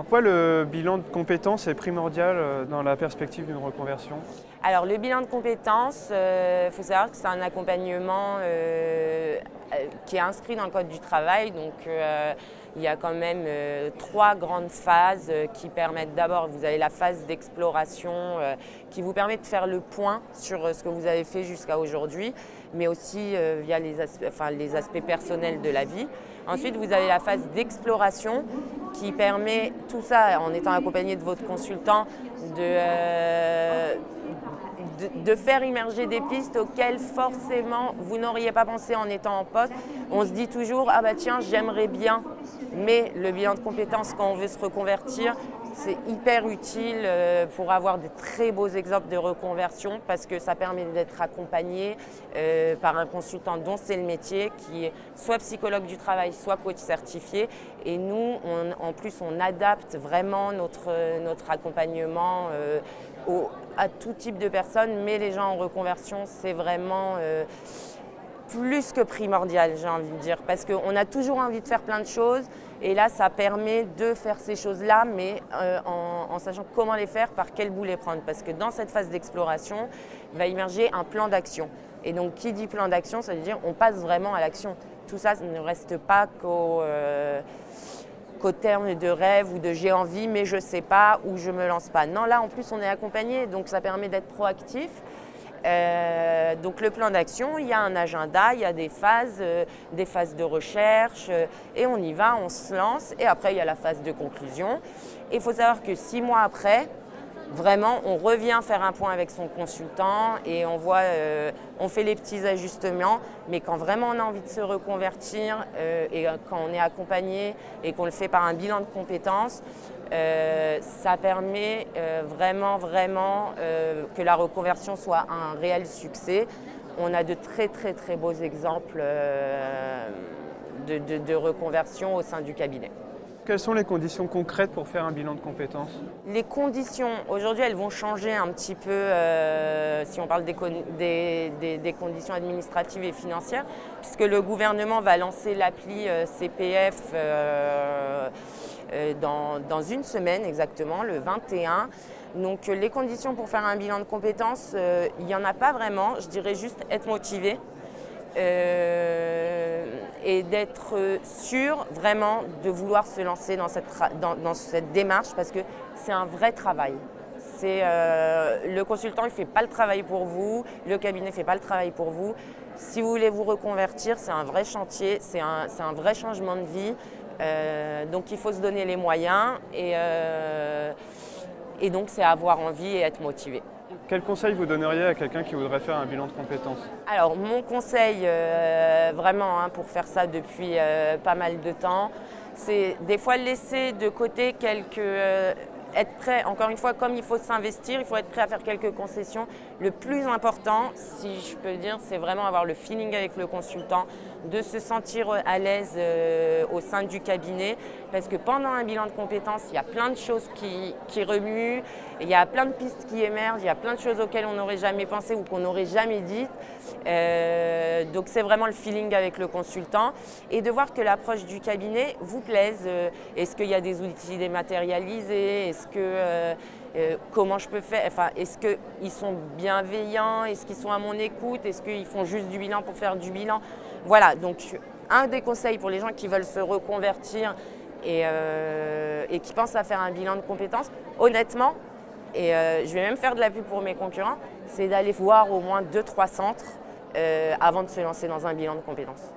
Pourquoi le bilan de compétences est primordial dans la perspective d'une reconversion? Alors le bilan de compétences, faut savoir que c'est un accompagnement qui est inscrit dans le Code du travail. Donc il y a quand même 3 grandes phases qui permettent d'abord, vous avez la phase d'exploration qui vous permet de faire le point sur ce que vous avez fait jusqu'à aujourd'hui, mais aussi via les aspects personnels de la vie. Ensuite, vous avez la phase d'exploration qui permet, tout ça en étant accompagné de votre consultant, de faire immerger des pistes auxquelles forcément vous n'auriez pas pensé en étant en poste. On se dit toujours « Ah bah tiens, j'aimerais bien », mais le bilan de compétences quand on veut se reconvertir, c'est hyper utile pour avoir de très beaux exemples de reconversion parce que ça permet d'être accompagné par un consultant dont c'est le métier, qui est soit psychologue du travail, soit coach certifié. Et nous, en plus, on adapte vraiment notre accompagnement à tout type de personnes, mais les gens en reconversion, c'est vraiment plus que primordial, j'ai envie de dire, parce qu'on a toujours envie de faire plein de choses et là, ça permet de faire ces choses-là, mais en sachant comment les faire, par quel bout les prendre, parce que dans cette phase d'exploration, il va émerger un plan d'action. Et donc, qui dit plan d'action, ça veut dire on passe vraiment à l'action. Tout ça ne reste pas qu'au terme de rêve ou de j'ai envie mais je ne sais pas ou je ne me lance pas. Non, là en plus on est accompagné, donc ça permet d'être proactif. Donc le plan d'action, il y a un agenda, il y a des phases de recherche et on y va, on se lance et après il y a la phase de conclusion. Il faut savoir que 6 mois après, vraiment, on revient faire un point avec son consultant et on voit, on fait les petits ajustements. Mais quand vraiment on a envie de se reconvertir et quand on est accompagné et qu'on le fait par un bilan de compétences, ça permet vraiment que la reconversion soit un réel succès. On a de très beaux exemples de reconversion au sein du cabinet. Quelles sont les conditions concrètes pour faire un bilan de compétences? Les conditions, aujourd'hui, elles vont changer un petit peu si on parle des conditions administratives et financières, puisque le gouvernement va lancer l'appli CPF dans une semaine exactement, le 21. Donc les conditions pour faire un bilan de compétences, il n'y en a pas vraiment, je dirais juste être motivé. Et d'être sûr vraiment de vouloir se lancer dans cette démarche parce que c'est un vrai travail. Le consultant ne fait pas le travail pour vous, le cabinet ne fait pas le travail pour vous. Si vous voulez vous reconvertir, c'est un vrai chantier, c'est un vrai changement de vie. Donc il faut se donner les moyens et donc c'est avoir envie et être motivé. Quel conseil vous donneriez à quelqu'un qui voudrait faire un bilan de compétences? Alors mon conseil vraiment pour faire ça depuis pas mal de temps, c'est des fois laisser de côté être prêt, encore une fois, comme il faut s'investir, il faut être prêt à faire quelques concessions. Le plus important, si je peux dire, c'est vraiment avoir le feeling avec le consultant, de se sentir à l'aise au sein du cabinet, parce que pendant un bilan de compétences, il y a plein de choses qui remuent, il y a plein de pistes qui émergent, il y a plein de choses auxquelles on n'aurait jamais pensé ou qu'on n'aurait jamais dites. Donc c'est vraiment le feeling avec le consultant et de voir que l'approche du cabinet vous plaise. Est-ce qu'il y a des outils dématérialisés? Comment je peux faire? Est-ce qu'ils sont bienveillants? Est-ce qu'ils sont à mon écoute? Est-ce qu'ils font juste du bilan pour faire du bilan? Voilà, donc un des conseils pour les gens qui veulent se reconvertir et qui pensent à faire un bilan de compétences, honnêtement, et je vais même faire de la pub pour mes concurrents, c'est d'aller voir au moins 2-3 centres avant de se lancer dans un bilan de compétences.